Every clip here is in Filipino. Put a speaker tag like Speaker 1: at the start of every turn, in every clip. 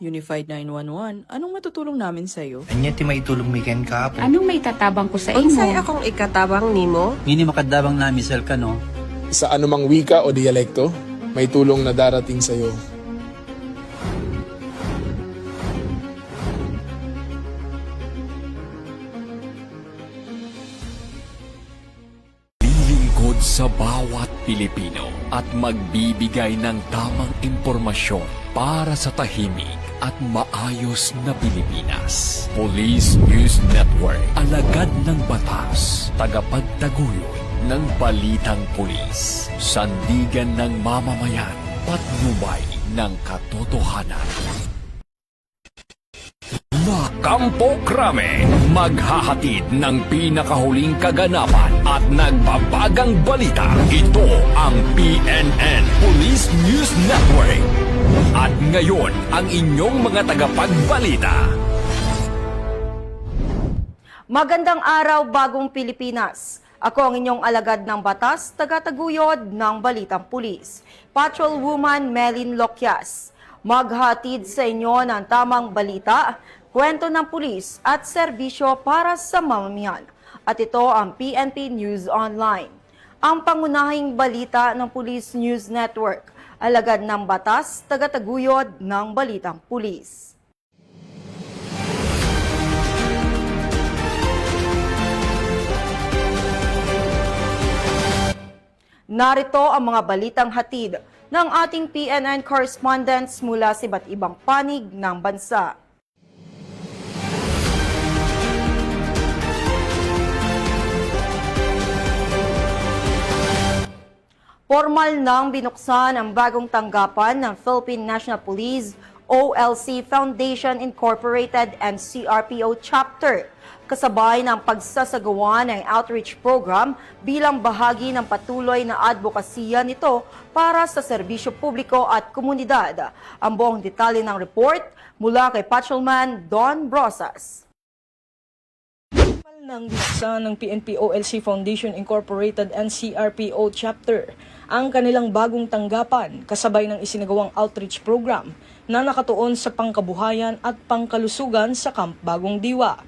Speaker 1: Unified 911, anong matutulong namin sa'yo?
Speaker 2: Anya ti maitulong mi ken kapo.
Speaker 3: Anong may tatabang ko sa
Speaker 4: Unsay
Speaker 3: imo?
Speaker 4: akong ikatabang nimo?
Speaker 5: Ngini makadabang na misal ka no.
Speaker 6: Sa anumang wika o dialekto, may tulong na darating sa iyo.
Speaker 7: Lilingkod sa bawat Pilipino at magbibigay ng tamang impormasyon para sa tahimik at maayos na Pilipinas. Police News Network, alagad ng batas, tagapagtaguyod ng balitang pulis, sandigan ng mamamayan, patnubay ng katotohanan. La Campo Crame, maghahatid ng pinakahuling kaganapan at nagbabagang balita. Ito ang PNN Police News Network. At ngayon, ang inyong mga tagapagbalita.
Speaker 8: Magandang araw, bagong Pilipinas. Ako ang inyong alagad ng batas, tagataguyod ng Balitang Pulis. Patrolwoman Melin Loquias. Maghatid sa inyo ng tamang balita, kwento ng pulis at serbisyo para sa mamamayan. At ito ang PNP News Online. Ang pangunahing balita ng Police News Network, alagad ng batas, tagataguyod ng Balitang Pulis. Narito ang mga balitang hatid ng ating PNN correspondents mula sa iba't ibang panig ng bansa. Formal nang binuksan ang bagong tanggapan ng Philippine National Police OLC Foundation Incorporated and CRPO Chapter, kasabay ng pagsasagawa ng outreach program bilang bahagi ng patuloy na advokasya nito para sa serbisyo publiko at komunidad. Ang buong detalye ng report mula kay Patrolman Don Brosas. Nang binuksan ng PNP OLC Foundation Incorporated and CRPO Chapter ang kanilang bagong tanggapan kasabay ng isinagawang outreach program na nakatuon sa pangkabuhayan at pangkalusugan sa Camp Bagong Diwa.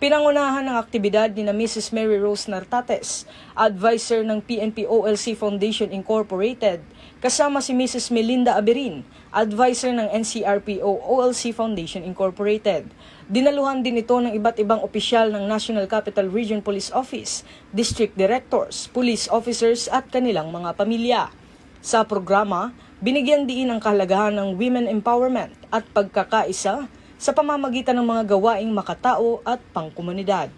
Speaker 8: Pinangunahan ng aktibidad ni na Mrs. Mary Rose Nartates, advisor ng PNP OLC Foundation Incorporated, kasama si Mrs. Melinda Aberin, advisor ng NCRPO OLC Foundation Incorporated. Dinaluhan din ito ng iba't ibang opisyal ng National Capital Region Police Office, district directors, police officers at kanilang mga pamilya. Sa programa, binigyan diin ang kahalagahan ng women empowerment at pagkakaisa sa pamamagitan ng mga gawaing makatao at pangkomunidad.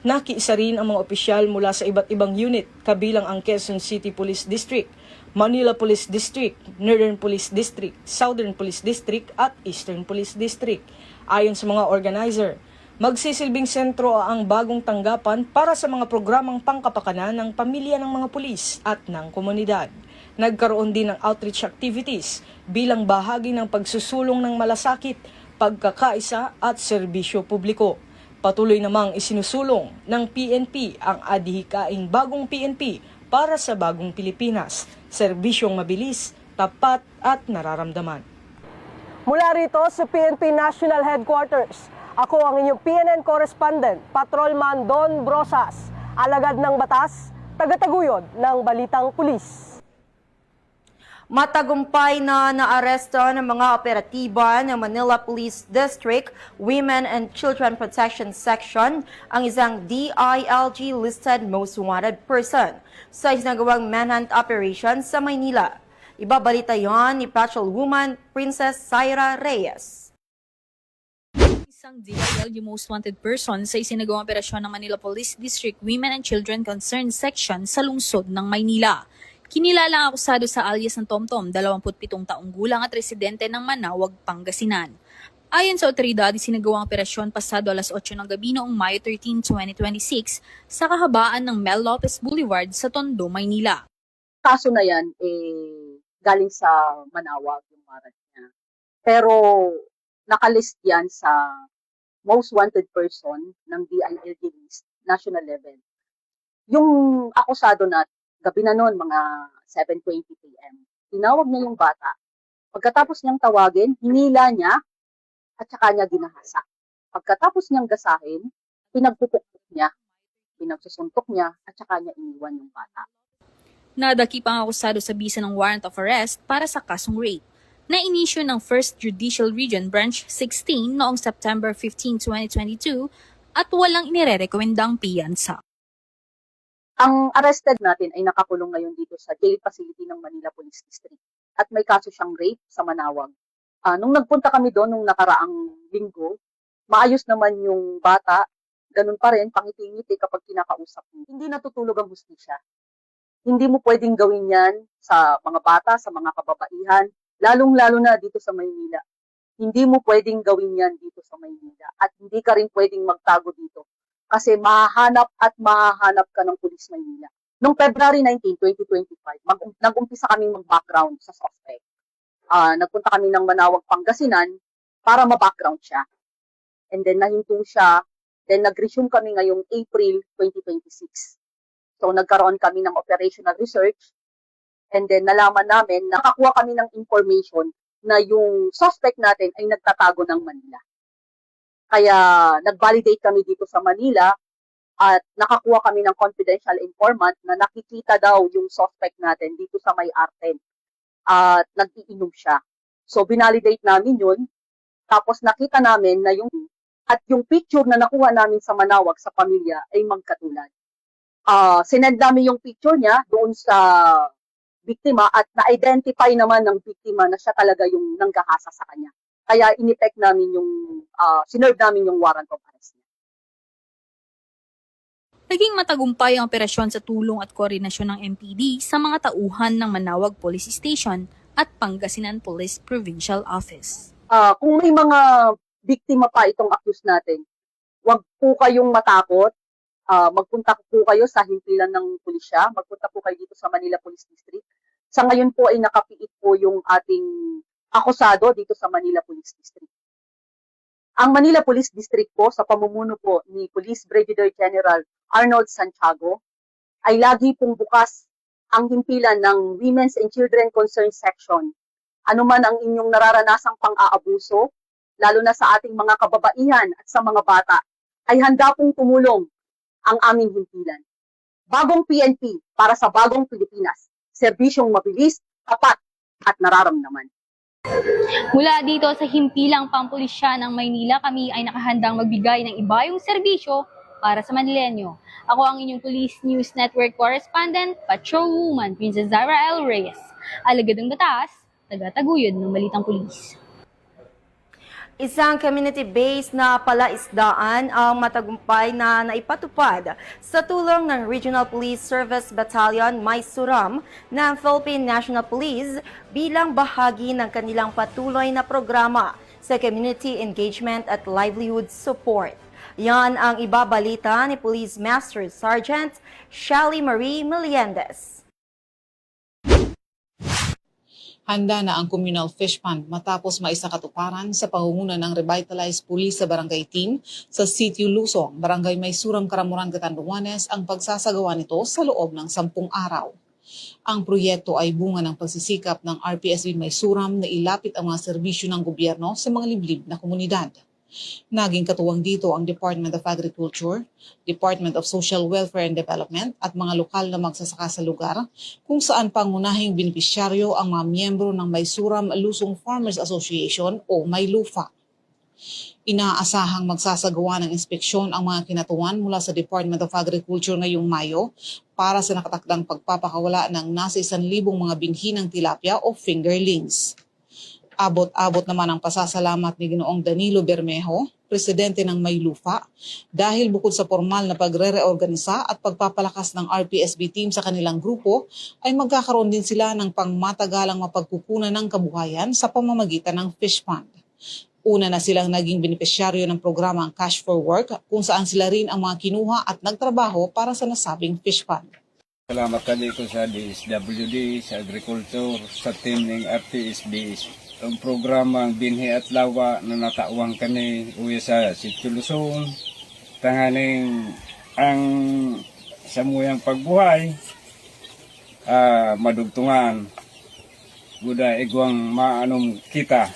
Speaker 8: Nakiisa rin ang mga opisyal mula sa iba't ibang unit kabilang ang Quezon City Police District, Manila Police District, Northern Police District, Southern Police District at Eastern Police District. Ayon sa mga organizer, magsisilbing sentro ang bagong tanggapan para sa mga programang pangkapakanan ng pamilya ng mga pulis at ng komunidad. Nagkaroon din ng outreach activities bilang bahagi ng pagsusulong ng malasakit, pagkakaisa at serbisyo publiko. Patuloy namang isinusulong ng PNP ang adhikaing bagong PNP para sa bagong Pilipinas, serbisyong mabilis, tapat at nararamdaman.
Speaker 4: Mula rito sa PNP National Headquarters, ako ang inyong PNN correspondent, Patrolman Don Brosas, alagad ng batas, tagataguyod ng Balitang Pulis.
Speaker 8: Matagumpay na naaresto ng mga operatiba ng Manila Police District Women and Children Protection Section ang isang DILG-listed most wanted person sa isinagawang manhunt operation sa Maynila. Ibabalita yon ni Patrolwoman Princess Zaira Reyes.
Speaker 9: Isang DILG most wanted person sa isinagawang operasyon ng Manila Police District Women and Children Concerned Section sa lungsod ng Maynila. Kinilala ang akusado sa alias ng Tomtom, 27 taong gulang at residente ng Manawag, Pangasinan. Ayon sa otoridad, isinagawang operasyon pasado alas 8 ng gabi noong Mayo 13, 2026 sa kahabaan ng Mel Lopez Boulevard sa Tondo, Maynila.
Speaker 10: Kaso na yan, galing sa Manawag yung warrant niya. Pero nakalist yan sa most wanted person ng DILG list, national level. Yung akusado na gabi na noon, mga 7:20 p.m. Tinawag niya yung bata. Pagkatapos niyang tawagin, hinila niya at saka niya ginahasa. Pagkatapos niyang gasahin, pinagpupukpok niya, pinagsusuntok niya, at saka niya iniwan yung bata.
Speaker 9: Nadakip ang akusado sa bisa ng warrant of arrest para sa kasong rape, na inisyo ng 1st Judicial Region Branch 16 noong September 15, 2022 at walang inirerekomendang piyansa.
Speaker 10: Ang arrested natin ay nakakulong ngayon dito sa jail facility ng Manila Police District at may kaso siyang rape sa Manawag. Nung nagpunta kami doon nung nakaraang linggo, maayos naman yung bata, ganun pa rin, pangiti-ngiti kapag kinakausap mo. Hindi natutulog ang hustisya. Hindi mo pwedeng gawin yan sa mga bata, sa mga kababaihan, lalong-lalo na dito sa Maynila. Hindi mo pwedeng gawin yan dito sa Maynila at hindi ka rin pwedeng magtago dito kasi mahahanap at mahahanap ka ng Pulis Maynila. Noong February 19, 2025, nag-umpisa kaming mag-background sa suspect. Nagpunta kami ng Manawag, Pangasinan para ma-background siya. And then nahinto siya, then nag-resume kami ngayong April 2026. So nagkaroon kami ng operational research and then nalaman namin, nakakuha kami ng information na yung suspect natin ay nagtatago ng Manila. Kaya nag-validate kami dito sa Manila at nakakuha kami ng confidential informant na nakikita daw yung suspect natin dito sa may Arten at nag-iinom siya. So binalidate namin yun, tapos nakita namin na yung picture na nakuha namin sa Manawag sa pamilya ay magkatulad. Sinend namin yung picture niya doon sa biktima at na-identify naman ng biktima na siya talaga yung nanggahasa sa kanya. Kaya in-effect namin sinerve namin yung warrant of arrest niya.
Speaker 9: Naging matagumpay ang operasyon sa tulong at koordinasyon ng MPD sa mga tauhan ng Manawag Police Station at Pangasinan Police Provincial Office.
Speaker 10: Kung may mga biktima pa itong accused natin, huwag po kayong matakot. Magpunta po kayo sa himpilan ng pulisya, magpunta po kayo dito sa Manila Police District. Sa ngayon po ay nakapiit po yung ating akusado dito sa Manila Police District. Ang Manila Police District po sa pamumuno po ni Police Brigadier General Arnold Santiago ay lagi pong bukas ang himpilan ng Women's and Children Concern Section. Ano man ang inyong nararanasang pang-aabuso, lalo na sa ating mga kababaihan at sa mga bata, ay handa pong tumulong ang aming himpilan. Bagong PNP para sa bagong Pilipinas. Serbisyong mabilis, tapat at nararamdaman.
Speaker 3: Mula dito sa himpilang pampulisya ng Maynila, kami ay nakahandang magbigay ng ibayong serbisyo para sa Manilenyo. Ako ang inyong Police News Network Correspondent, Patrolwoman Princess Zara L. Reyes. Alagad ng batas, taga-taguyod ng balitang pulis.
Speaker 11: Isang community-based na palaisdaan ang matagumpay na naipatupad sa tulong ng Regional Police Service Battalion Maysuram ng Philippine National Police bilang bahagi ng kanilang patuloy na programa sa community engagement at livelihood support. Yan ang ibabalita ni Police Master Sergeant Shelly Marie Meliendez.
Speaker 12: Handa na ang communal fish pond matapos maisakatuparan sa pangunguna ng revitalized police sa Barangay 10 sa Sitio Lusong, Barangay Maysuram, Karamuran, Catanduanes ang pagsasagawa nito sa loob ng 10 araw. Ang proyekto ay bunga ng pagsisikap ng RPSB Maysuram na ilapit ang mga serbisyo ng gobyerno sa mga liblib na komunidad. Naging katuwang dito ang Department of Agriculture, Department of Social Welfare and Development at mga lokal na magsasaka sa lugar kung saan pangunahing benepisyaryo ang mga miyembro ng Maysuram Lusong Farmers Association o Maylufa. Inaasahang magsasagawa ng inspeksyon ang mga kinatuan mula sa Department of Agriculture ngayong Mayo para sa nakatakdang pagpapakawala ng nasa 1,000 mga binhi ng tilapia o fingerlings. Abot-abot naman ang pasasalamat ni Ginoong Danilo Bermejo, presidente ng Maylufa, dahil bukod sa formal na pagre-reorganisa at pagpapalakas ng RPSB team sa kanilang grupo, ay magkakaroon din sila ng pangmatagalang mapagkukunan ng kabuhayan sa pamamagitan ng fish pond. Una na silang naging benepisyaryo ng programang Cash for Work kung saan sila rin ang mga kinuha at nagtrabaho para sa nasabing fish pond.
Speaker 13: Salamat kami ko sa DSWD, sa Agriculture, sa team ng RPSB. Ang programang Binhi at Lawa na natawang kani uwi sa Sitio Lusong, tanganing ang samuyang pagbuhay, madugtungan, buda igwang maanong kita.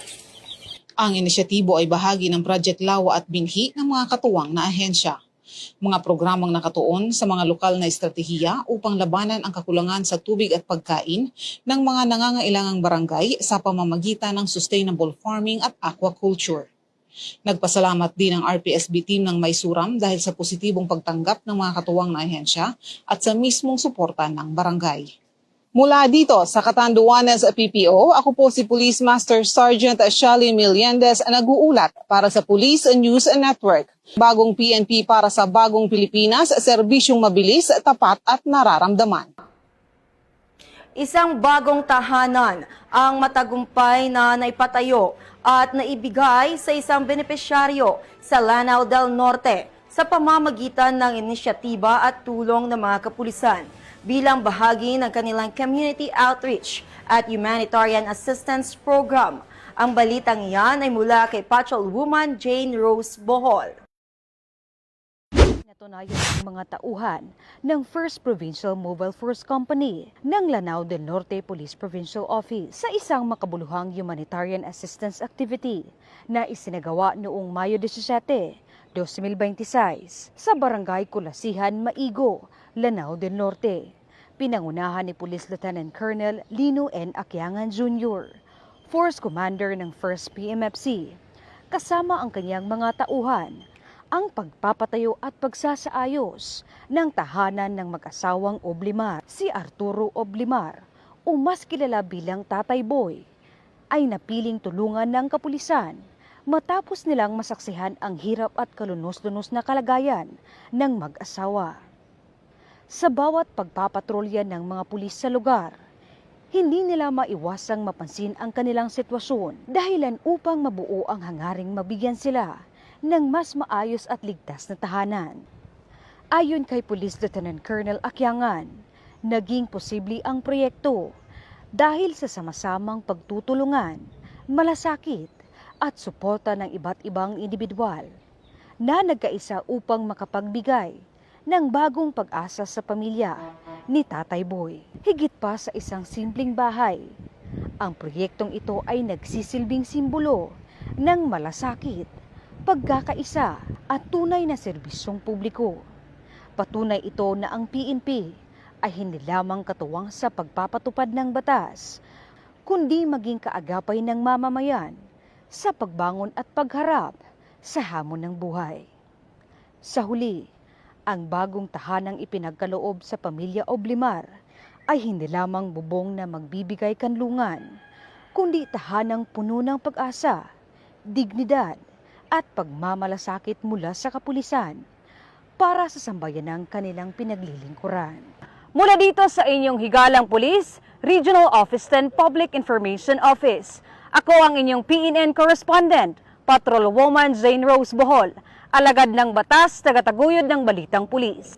Speaker 12: Ang inisyatibo ay bahagi ng Project Lawa at binhi ng mga katuwang na ahensya. Mga programang nakatuon sa mga lokal na estratehiya upang labanan ang kakulangan sa tubig at pagkain ng mga nangangailangang barangay sa pamamagitan ng sustainable farming at aquaculture. Nagpasalamat din ang RPSB team ng Maysuram dahil sa positibong pagtanggap ng mga katuwang na ahensya at sa mismong suporta ng barangay. Mula dito sa Catanduanes PPO, ako po si Police Master Sergeant Shally Meliendez nag-uulat para sa Police News Network. Bagong PNP para sa bagong Pilipinas, serbisyong mabilis, tapat at nararamdaman.
Speaker 11: Isang bagong tahanan ang matagumpay na naipatayo at naibigay sa isang benepisyaryo sa Lanao del Norte sa pamamagitan ng inisyatiba at tulong ng mga kapulisan bilang bahagi ng kanilang community outreach at humanitarian assistance program. Ang balitang yan ay mula kay Patrolwoman Jane Rose Bohol.
Speaker 14: Natunayan ang mga tauhan ng 1st Provincial Mobile Force Company ng Lanao del Norte Police Provincial Office sa isang makabuluhang humanitarian assistance activity na isinagawa noong Mayo 17, 2026 sa Barangay Kulasihan, Maigo, Lanao del Norte. Pinangunahan ni Police Lieutenant Colonel Lino N. Akiangan Jr., Force Commander ng 1st PMFC, kasama ang kanyang mga tauhan, ang pagpapatayo at pagsasaayos ng tahanan ng mag-asawang Oblimar. Si Arturo Oblimar, o mas kilala bilang Tatay Boy, ay napiling tulungan ng kapulisan matapos nilang masaksihan ang hirap at kalunos-lunos na kalagayan ng mag-asawa. Sa bawat pagpapatrolya ng mga pulis sa lugar, hindi nila maiwasang mapansin ang kanilang sitwasyon dahilan upang mabuo ang hangaring mabigyan sila ng mas maayos at ligtas na tahanan. Ayon kay Police Lieutenant Colonel Akiangan, naging posible ang proyekto dahil sa sama-samang pagtutulungan, malasakit at suporta ng iba't ibang individual na nagkaisa upang makapagbigay ng bagong pag-asa sa pamilya ni Tatay Boy. Higit pa sa isang simpleng bahay, ang proyektong ito ay nagsisilbing simbolo ng malasakit, pagkakaisa at tunay na serbisyong publiko. Patunay ito na ang PNP ay hindi lamang katuwang sa pagpapatupad ng batas, kundi maging kaagapay ng mamamayan sa pagbangon at pagharap sa hamon ng buhay. Sa huli, ang bagong tahanang ipinagkaloob sa pamilya Oblimar ay hindi lamang bubong na magbibigay kanlungan, kundi tahanang puno ng pag-asa, dignidad, at pagmamalasakit mula sa kapulisan para sa sambayanang kanilang pinaglilingkuran. Mula dito sa inyong higalang pulis, Regional Office 10 Public Information Office, ako ang inyong PNN correspondent, Patrolwoman Jane Rose Bohol, alagad ng batas, tagataguyod ng balitang pulis.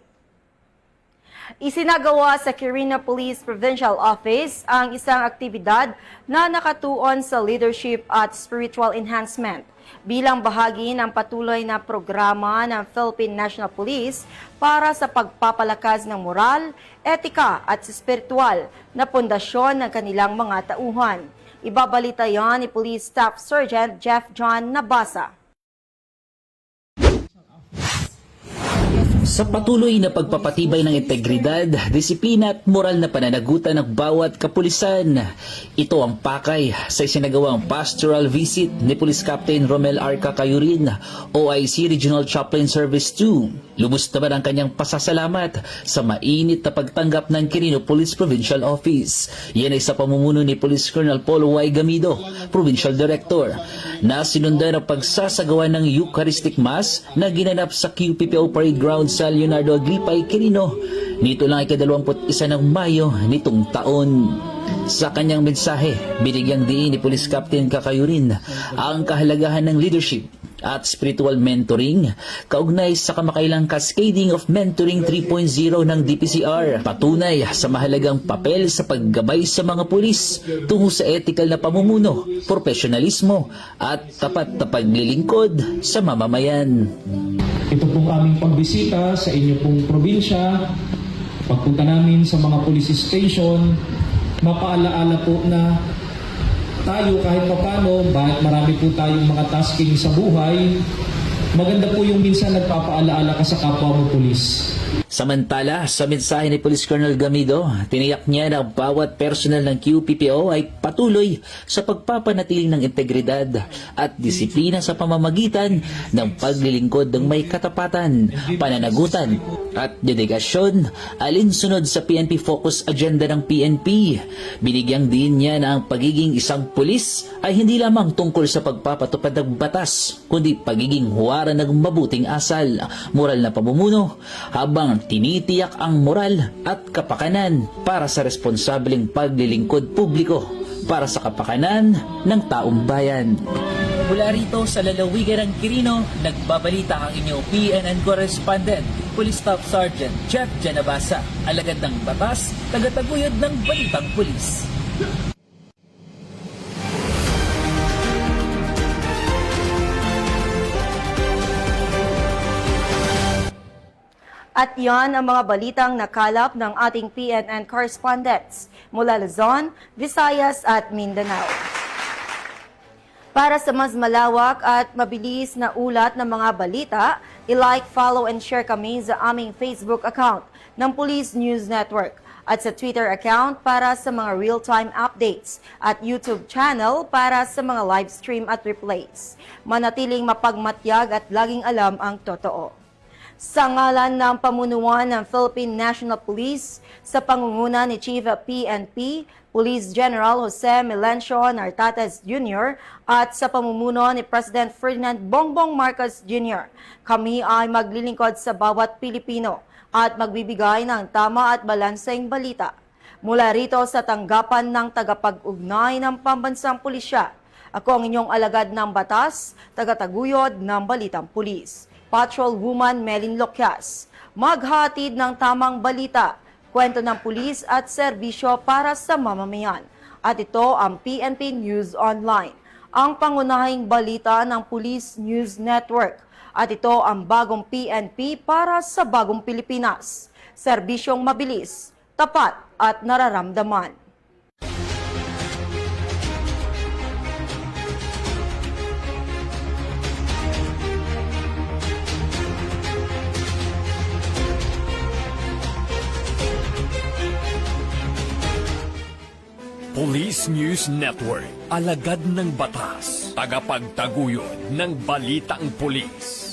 Speaker 11: Isinagawa sa Quirino Police Provincial Office ang isang aktibidad na nakatuon sa leadership at spiritual enhancement bilang bahagi ng patuloy na programa ng Philippine National Police para sa pagpapalakas ng moral, etika at spiritual na pundasyon ng kanilang mga tauhan. Ibabalita yan ni Police Staff Sergeant Jeff John Nabasa.
Speaker 15: Sa patuloy na pagpapatibay ng integridad, disiplina at moral na pananagutan ng bawat kapulisan, ito ang pakay sa isinagawang pastoral visit ni Police Captain Romel R. Cacayurin, OIC Regional Chaplain Service 2. Lubos naman ang kanyang pasasalamat sa mainit na pagtanggap ng Quirino Police Provincial Office. Yan ay sa pamumuno ni Police Colonel Paul Y. Gamido, Provincial Director, na sinundan ang pagsasagawa ng Eucharistic Mass na ginanap sa QPPO Parade Ground sa Leonardo Aglipay, Quirino. Nito lang ay 21 ng Mayo nitong taon. Sa kanyang mensahe, binigyang diin ni Police Captain Cacayurin ang kahalagahan ng leadership at spiritual mentoring kaugnay sa kamakailang cascading of mentoring 3.0 ng DPCR. Patunay sa mahalagang papel sa paggabay sa mga pulis tungo sa ethical na pamumuno, profesionalismo at tapat na paglilingkod sa mamamayan.
Speaker 16: Ito pong aming pagbisita sa inyo pong probinsya, pagpunta namin sa mga police station, mapaalaala po na tayo kahit papano, bakit marami po tayong mga tasking sa buhay, maganda po yung minsan nagpapaalaala ka sa kapwa mo pulis.
Speaker 15: Samantala, sa mensahe ni Police Colonel Gamido, tiniyak niya na bawat personal ng QPPO ay patuloy sa pagpapanatili ng integridad at disiplina sa pamamagitan ng paglilingkod ng may katapatan, pananagutan at dedikasyon alinsunod sa PNP Focus Agenda ng PNP. Binigyang din niya na ang pagiging isang pulis ay hindi lamang tungkol sa pagpapatupad ng batas, kundi pagiging huwaran ng mabuting asal, moral na pamumuno, habang tinitiyak ang moral at kapakanan para sa responsableng paglilingkod publiko para sa kapakanan ng taong bayan. Mula rito sa lalawigan ng Quirino, nagbabalita ang inyong PNN correspondent, Police Staff Sergeant Jeff Janabasa, alagad ng batas, tagataguyod ng Balitang Pulis.
Speaker 11: At yan ang mga balitang nakalap ng ating PNN correspondents mula Luzon, Visayas at Mindanao. Para sa mas malawak at mabilis na ulat ng mga balita, i-like, follow and share kami sa aming Facebook account ng Police News Network at sa Twitter account para sa mga real-time updates at YouTube channel para sa mga live stream at replays. Manatiling mapagmatyag at laging alam ang totoo. Sa ngalan ng pamunuan ng Philippine National Police sa pangunguna ni Chief of PNP, Police General Jose Melencio Nartates Jr. at sa pamumuno ni President Ferdinand Bongbong Marcos Jr., kami ay maglilingkod sa bawat Pilipino at magbibigay ng tama at balanseng balita. Mula rito sa tanggapan ng tagapag-ugnay ng Pambansang Pulisya, ako ang inyong alagad ng batas, tagataguyod ng Balitang Pulis, Patrolwoman Melin Lokyas, maghatid ng tamang balita, kwento ng pulis at serbisyo para sa mamamayan. At ito ang PNP News Online, ang pangunahing balita ng Police News Network. At ito ang bagong PNP para sa bagong Pilipinas. Serbisyong mabilis, tapat at nararamdaman.
Speaker 7: Police News Network, alagad ng batas, tagapagtaguyod ng Balitang Pulis.